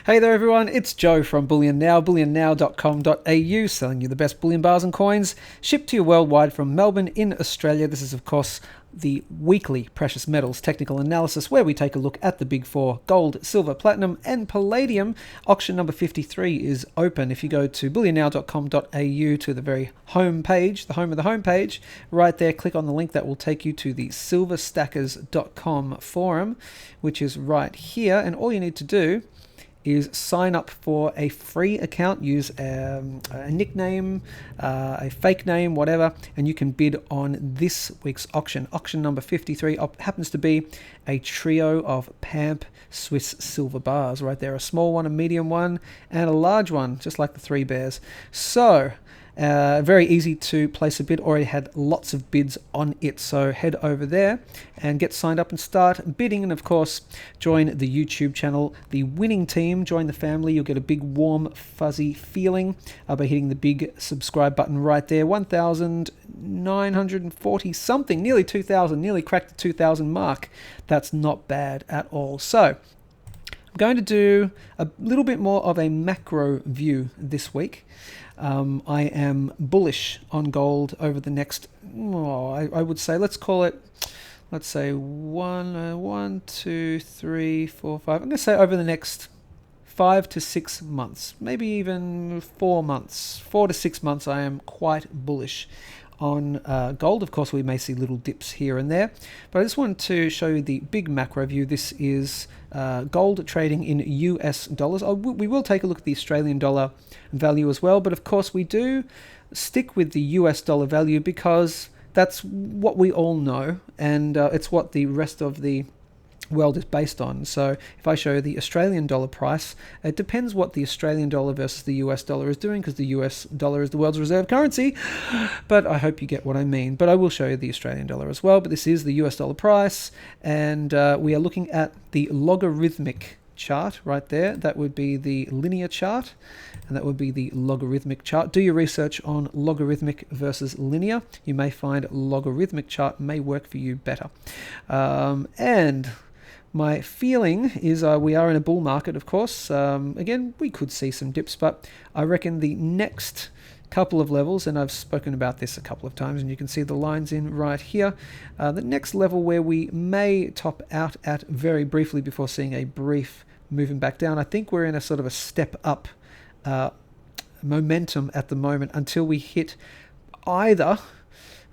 Hey there everyone, it's Joe from Bullion Now, bullionnow.com.au, selling you the best bullion bars and coins, shipped to you worldwide from Melbourne in Australia. This is of course the weekly precious metals technical analysis where we take a look at the big four: gold, silver, platinum and palladium. Auction number 53 is open. If you go to bullionnow.com.au to the very home page, the home of the home page, right there, click on the link that will take you to the silverstackers.com forum, which is right here, and all you need to do is sign up for a free account. Use a nickname, a fake name, whatever, and you can bid on this week's auction. Auction number 53 happens to be a trio of PAMP Swiss silver bars right there, a small one, a medium one, and a large one, just like the three bears. So very easy to place a bid. Already had lots of bids on it, so head over there and get signed up and start bidding. And of course, join the YouTube channel, the winning team. Join the family. You'll get a big warm fuzzy feeling by hitting the big subscribe button right there. 1,940 something, nearly 2,000, nearly cracked the 2,000 mark. That's not bad at all. So I'm going to do a little bit more of a macro view this week. I am bullish on gold over the next, I would say, let's say 1, 2, 3, 4, 5. I'm going to say over the next 5 to 6 months, maybe even 4 months, 4 to 6 months, I am quite bullish on gold. Of course, we may see little dips here and there, but I just wanted to show you the big macro view. This is gold trading in US dollars. We will take a look at the Australian dollar value as well, but of course we do stick with the US dollar value because that's what we all know, and it's what the rest of the world is based on. So if I show you the Australian dollar price, it depends what the Australian dollar versus the US dollar is doing, because the US dollar is the world's reserve currency, but I hope you get what I mean. But I will show you the Australian dollar as well, but this is the US dollar price, and we are looking at the logarithmic chart right there. That would be the linear chart, and that would be the logarithmic chart. Do your research on logarithmic versus linear. You may find logarithmic chart may work for you better. And my feeling is we are in a bull market, of course. Again, we could see some dips, but I reckon the next couple of levels, and I've spoken about this a couple of times, and you can see the lines in right here. The next level where we may top out at very briefly before seeing a brief moving back down. I think we're in a sort of a step up momentum at the moment until we hit either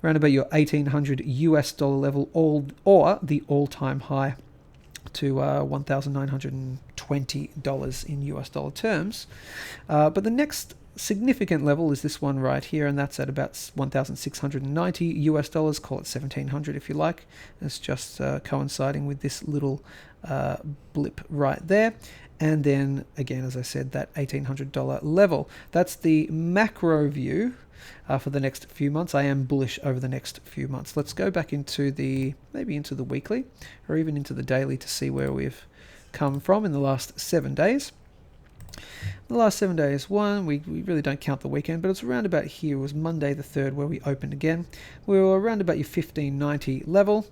around about your 1,800 US dollar level or the all-time high to $1,920 in US dollar terms. But the next significant level is this one right here, and that's at about 1,690 US dollars. Call it 1,700 if you like. It's just coinciding with this little blip right there. And then again, as I said, that $1,800 level. That's the macro view for the next few months. I am bullish over the next few months. Let's go back into maybe into the weekly or even into the daily to see where we've come from in the last 7 days. The last 7 days, we really don't count the weekend, but it's around about here. It was Monday the 3rd where we opened again. We were around about your 1,590 level,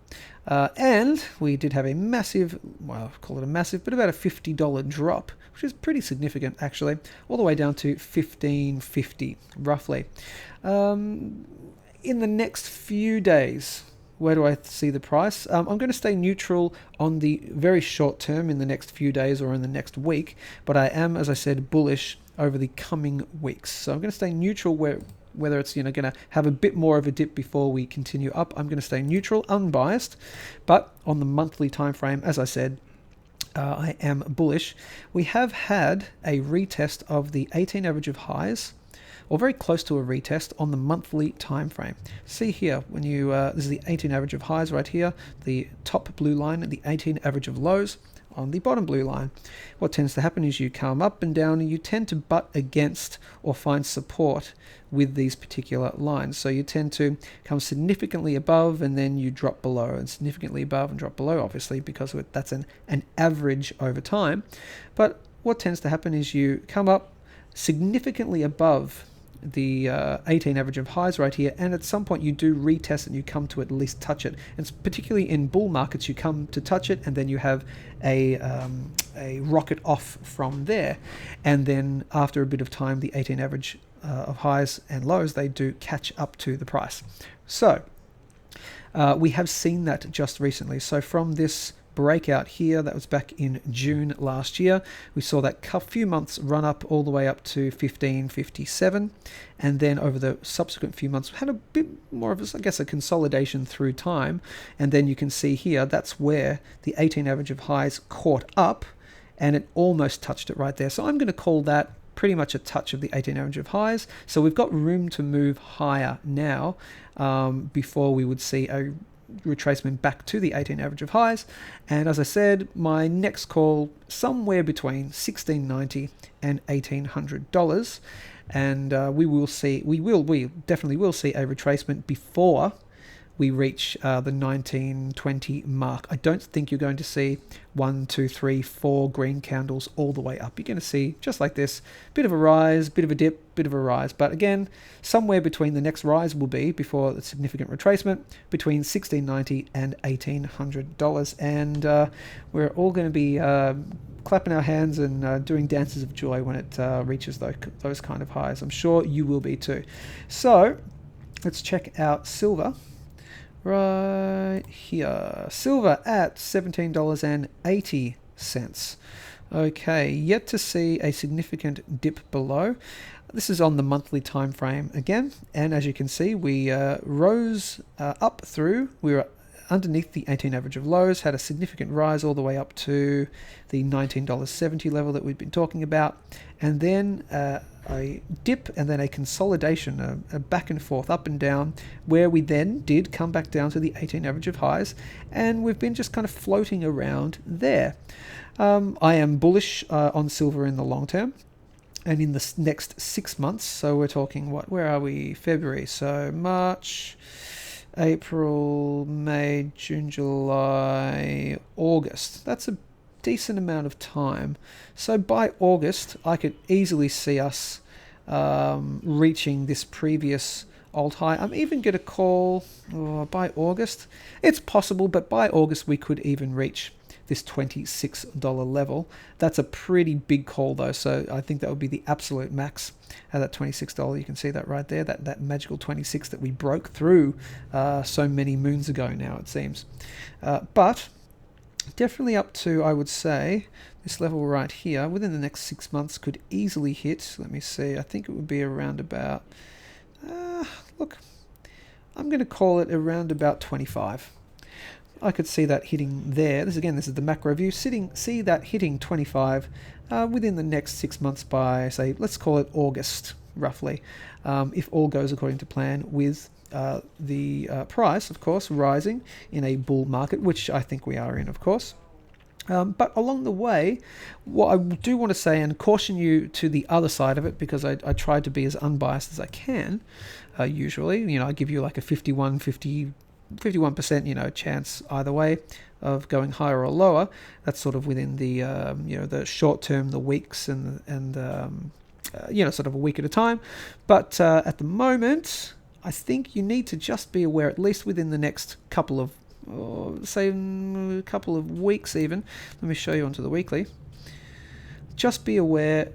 and we did have a massive, well, call it a massive, but about a $50 drop, which is pretty significant actually, all the way down to 1,550 roughly. In the next few days, where do I see the price? I'm going to stay neutral on the very short term in the next few days or in the next week, but I am, as I said, bullish over the coming weeks. So I'm going to stay neutral whether it's going to have a bit more of a dip before we continue up. I'm going to stay neutral, unbiased, but on the monthly time frame, as I said, I am bullish. We have had a retest of the 18 average of highs, or very close to a retest on the monthly time frame. See here, when you this is the 18 average of highs right here, the top blue line, and the 18 average of lows on the bottom blue line. What tends to happen is you come up and down, and you tend to butt against or find support with these particular lines. So you tend to come significantly above, and then you drop below, and significantly above and drop below, obviously, because that's an average over time. But what tends to happen is you come up significantly above the 18 average of highs right here, and at some point you do retest and you come to at least touch it. And particularly in bull markets, you come to touch it and then you have a rocket off from there, and then after a bit of time the 18 average of highs and lows, they do catch up to the price. So we have seen that just recently. So from this breakout here, that was back in June last year, we saw that few months run up all the way up to 1557, and then over the subsequent few months had a bit more of a, I guess, a consolidation through time. And then you can see here, that's where the 18 average of highs caught up and it almost touched it right there. So I'm going to call that pretty much a touch of the 18 average of highs. So we've got room to move higher now before we would see a retracement back to the 18 average of highs. And as I said, my next call somewhere between $16.90 and $1,800, and we definitely will see a retracement before we reach the 1920 mark. I don't think you're going to see 1, 2, 3, 4 green candles all the way up. You're going to see, just like this, bit of a rise, bit of a dip, bit of a rise. But again, somewhere between the next rise will be, before the significant retracement, between $16.90 and $1,800. And we're all going to be clapping our hands and doing dances of joy when it reaches those kind of highs. I'm sure you will be too. So let's check out silver. Right here, silver at $17.80. Okay, yet to see a significant dip below. This is on the monthly time frame again, and as you can see, we rose up through. We were underneath the 18 average of lows, had a significant rise all the way up to the $19.70 level that we've been talking about, and then a dip and then a consolidation, a back and forth, up and down, where we then did come back down to the 18 average of highs, and we've been just kind of floating around there. I am bullish on silver in the long term, and in the next 6 months, so we're talking, where are we? February, so March, April, May, June, July, August. That's a decent amount of time. So by August, I could easily see us reaching this previous old high. I'm even going to call by August. It's possible, but by August we could even reach this $26 level. That's a pretty big call though, so I think that would be the absolute max at that $26. You can see that right there, that magical 26 that we broke through so many moons ago now, it seems. But definitely up to, I would say, this level right here within the next 6 months could easily hit, let me see, I think it would be around about, look, I'm going to call it around about 25. I could see that hitting there. This is the macro view. See that hitting 25 within the next 6 months by, say, let's call it August, roughly, if all goes according to plan, with the price, of course, rising in a bull market, which I think we are in, of course. But along the way, what I do want to say and caution you to the other side of it, because I try to be as unbiased as I can. Usually, I give you like a 51%, chance either way of going higher or lower. That's sort of within the, the short term, the weeks and sort of a week at a time. But at the moment, I think you need to just be aware, at least within the next couple of, say a couple of weeks even. Let me show you onto the weekly. Just be aware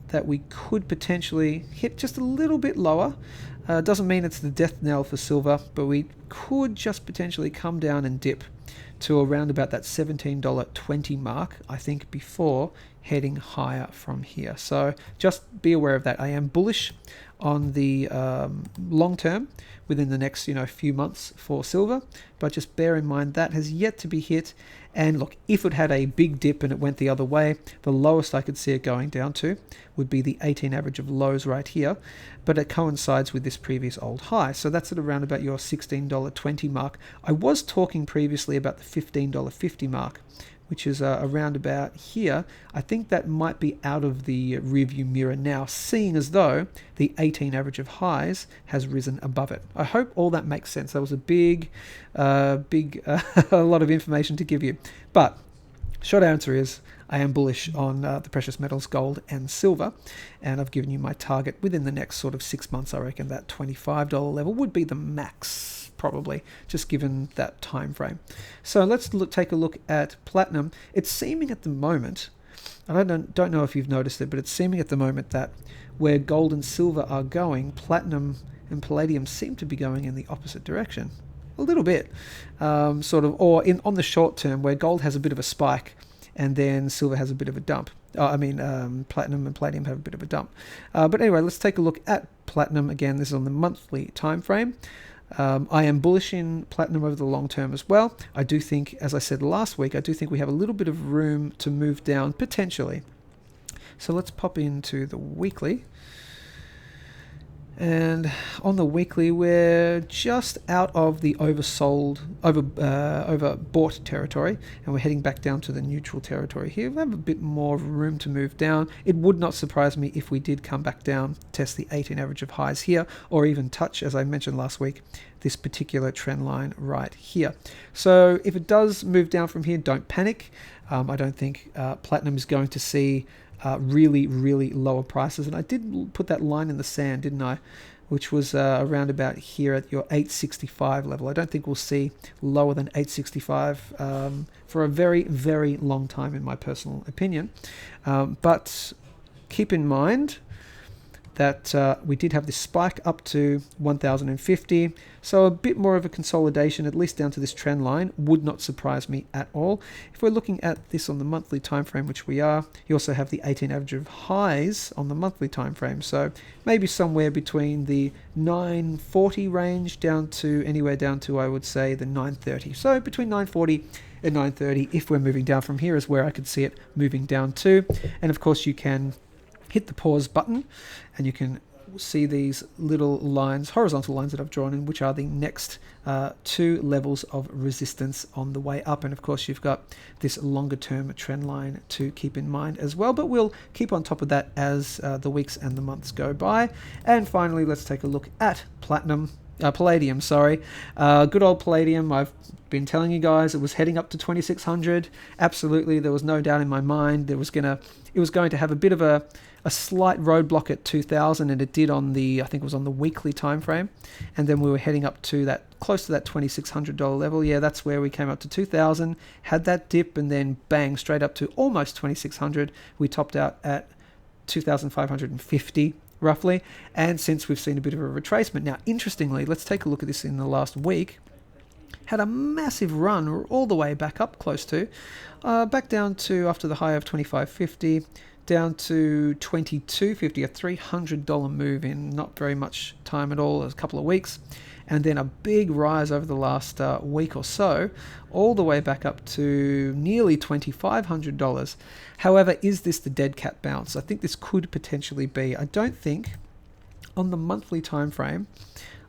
that we could potentially hit just a little bit lower. Doesn't mean it's the death knell for silver, but we could just potentially come down and dip to around about that $17.20 mark, I think, before heading higher from here. So just be aware of that. I am bullish on the long term within the next few months for silver, but just bear in mind that has yet to be hit. And look, if it had a big dip and it went the other way, the lowest I could see it going down to would be the 18 average of lows right here, but it coincides with this previous old high. So that's at around about your $16.20 mark. I was talking previously about the $15.50 mark, which is around about here. I think that might be out of the rearview mirror now, seeing as though the 18 average of highs has risen above it. I hope all that makes sense. That was a big, a lot of information to give you. But Short answer is I am bullish on the precious metals, gold and silver, and I've given you my target within the next sort of 6 months. I reckon that $25 level would be the max, probably, just given that time frame. So let's take a look at platinum. It's seeming at the moment, and I don't know if you've noticed it, but it's seeming at the moment that where gold and silver are going, platinum and palladium seem to be going in the opposite direction. A little bit, sort of, or on the short term, where gold has a bit of a spike and then silver has a bit of a dump. Platinum and palladium have a bit of a dump. But anyway, let's take a look at platinum again. This is on the monthly time frame. I am bullish in platinum over the long term as well. I do think, as I said last week, I do think we have a little bit of room to move down potentially. So let's pop into the weekly. And on the weekly, we're just out of the overbought territory, and we're heading back down to the neutral territory here. We have a bit more room to move down. It would not surprise me if we did come back down, test the 18 average of highs here, or even touch, as I mentioned last week, this particular trend line right here. So if it does move down from here, don't panic. I don't think platinum is going to see really lower prices, and I did put that line in the sand, didn't I, which was around about here at your 865 level. I don't think we'll see lower than 865 for a very long time, in my personal opinion, but keep in mind that we did have this spike up to 1050, so a bit more of a consolidation, at least down to this trend line, would not surprise me at all. If we're looking at this on the monthly time frame, which we are, you also have the 18 average of highs on the monthly time frame, so maybe somewhere between the 940 range down to anywhere down to, I would say, the 930. So between 940 and 930, if we're moving down from here, is where I could see it moving down to. And of course you can hit the pause button and you can see these little lines, horizontal lines that I've drawn in, which are the next two levels of resistance on the way up. And of course you've got this longer term trend line to keep in mind as well, but we'll keep on top of that as the weeks and the months go by. And finally, let's take a look at Palladium, sorry. Good old Palladium. I've been telling you guys it was heading up to 2600. Absolutely, there was no doubt in my mind it was going to have a bit of a slight roadblock at 2000, and it did on the, I think it was on the weekly time frame, and then we were heading up to that, close to that $2,600 level. Yeah, that's where we came up to 2000, had that dip, and then bang, straight up to almost 2600. We topped out at 2550 roughly, and since we've seen a bit of a retracement. Now interestingly, let's take a look at this in the last week. Had a massive run all the way back up close to back down to, after the high of 2550, down to 2250, a $300 move in not very much time at all, a couple of weeks, and then a big rise over the last week or so, all the way back up to nearly $2,500. However, is this the dead cat bounce? I think this could potentially be. I don't think, on the monthly time frame,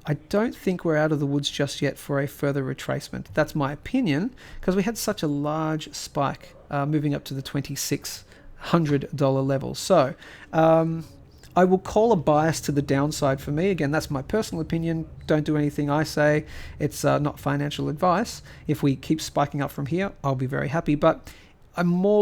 I don't think we're out of the woods just yet for a further retracement. That's my opinion, because we had such a large spike moving up to the $2,600 level. So I will call a bias to the downside for me. Again, that's my personal opinion. Don't do anything I say. It's not financial advice. If we keep spiking up from here, I'll be very happy. But I'm more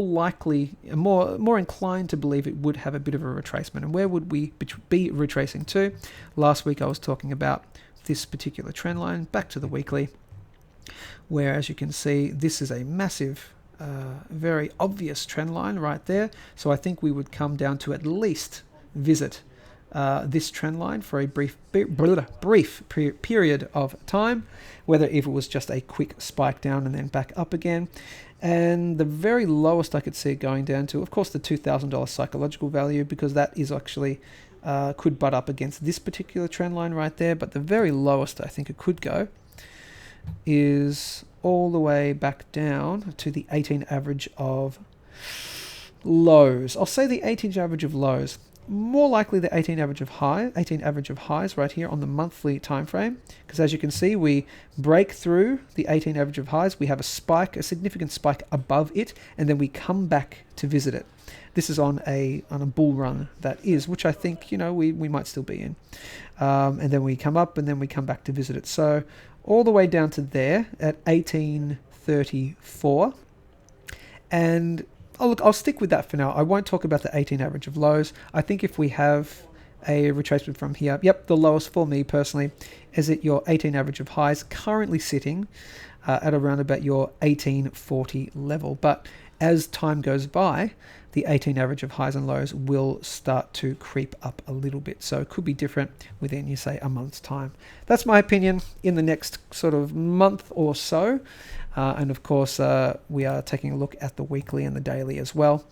inclined to believe it would have a bit of a retracement. And where would we be retracing to? Last week I was talking about this particular trend line, back to the weekly, where, as you can see, this is a massive, very obvious trend line right there. So I think we would come down to at least visit this trend line for a brief period of time, whether if it was just a quick spike down and then back up again. And the very lowest I could see it going down to, of course, the $2,000 psychological value, because that is actually could butt up against this particular trend line right there. But the very lowest I think it could go is all the way back down to the 18 average of lows. I'll say the 18 average of lows. More likely the 18 average of highs right here on the monthly time frame, because as you can see, we break through the 18 average of highs, we have a spike, a significant spike above it, and then we come back to visit it. This is on a bull run, that is, which I think, we might still be in. And then we come up, and then we come back to visit it. So all the way down to there at 1834. And I'll stick with that for now. I won't talk about the 18 average of lows. I think if we have a retracement from here, yep, the lowest for me personally is at your 18 average of highs, currently sitting at around about your 1840 level. But as time goes by, the 18 average of highs and lows will start to creep up a little bit. So it could be different within, you say, a month's time. That's my opinion in the next sort of month or so. And of course, we are taking a look at the weekly and the daily as well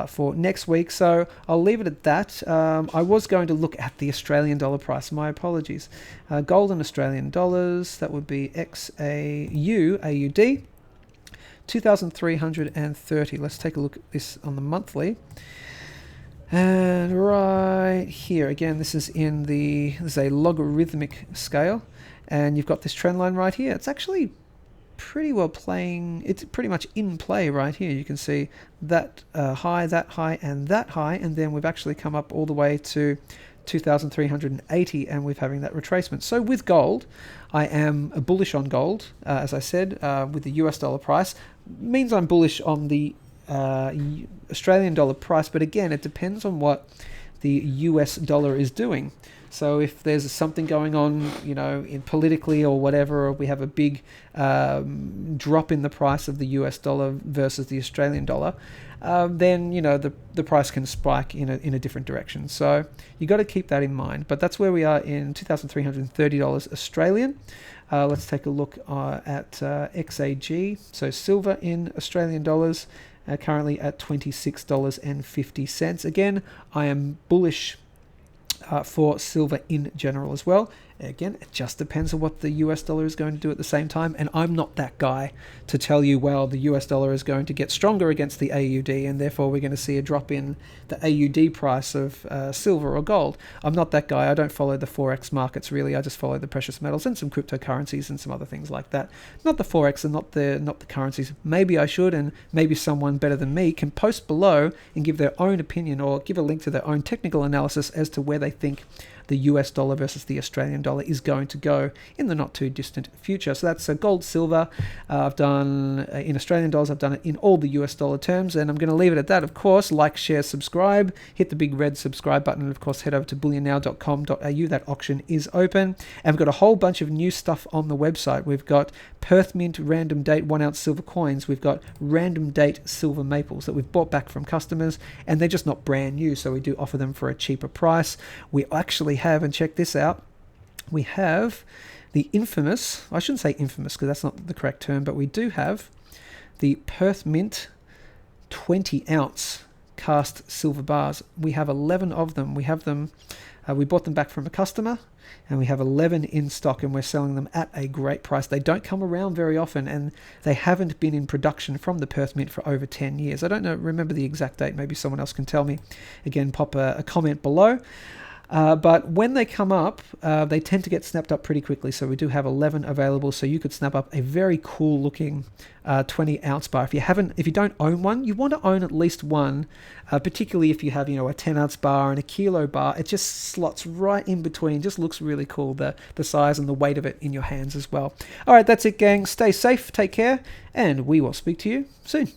for next week. So I'll leave it at that. I was going to look at the Australian dollar price. My apologies. Gold in Australian dollars, that would be XAU, AUD. 2,330. Let's take a look at this on the monthly. And right here, again, this is a logarithmic scale, and you've got this trend line right here. It's actually pretty well playing. It's pretty much in play right here. You can see that high, and that high, and then we've actually come up all the way to 2,380, and we're having that retracement. So with gold, I am bullish on gold, as I said, with the US dollar price. Means I'm bullish on the Australian dollar price, but again, it depends on what the US dollar is doing. So if there's something going on, in politically or whatever, or we have a big drop in the price of the US dollar versus the Australian dollar, then the price can spike in a different direction. So you got to keep that in mind. But that's where we are in $2,330 Australian. Let's take a look at XAG. So silver in Australian dollars, currently at $26.50. Again, I am bullish for silver in general as well. Again, it just depends on what the US dollar is going to do at the same time, and I'm not that guy to tell you, well, the US dollar is going to get stronger against the AUD, and therefore we're going to see a drop in the AUD price of silver or gold. I'm not that guy. I don't follow the Forex markets, really. I just follow the precious metals and some cryptocurrencies and some other things like that. Not the Forex and not the currencies. Maybe I should, and maybe someone better than me can post below and give their own opinion or give a link to their own technical analysis as to where they think the US dollar versus the Australian dollar is going to go in the not too distant future. So that's gold, silver. I've done in Australian dollars. I've done it in all the US dollar terms, and I'm going to leave it at that. Of course, like, share, subscribe. Hit the big red subscribe button, and of course, head over to bullionnow.com.au. That auction is open, and we've got a whole bunch of new stuff on the website. We've got Perth Mint random date 1 ounce silver coins. We've got random date silver maples that we've bought back from customers, and they're just not brand new, so we do offer them for a cheaper price. We actually have, and check this out, we have the infamous, I shouldn't say infamous because that's not the correct term, but we do have the Perth Mint 20 ounce cast silver bars. We have 11 of them. We have them, we bought them back from a customer, and we have 11 in stock, and we're selling them at a great price. They don't come around very often, and they haven't been in production from the Perth Mint for over 10 years. I don't remember the exact date. Maybe someone else can tell me. Again, pop a comment below. But when they come up, they tend to get snapped up pretty quickly. So we do have 11 available. So you could snap up a very cool looking 20 ounce bar. If you don't own one, you want to own at least one, particularly if you have, a 10 ounce bar and a kilo bar. It just slots right in between. Just looks really cool, the size and the weight of it in your hands as well. All right, that's it, gang. Stay safe, take care, and we will speak to you soon.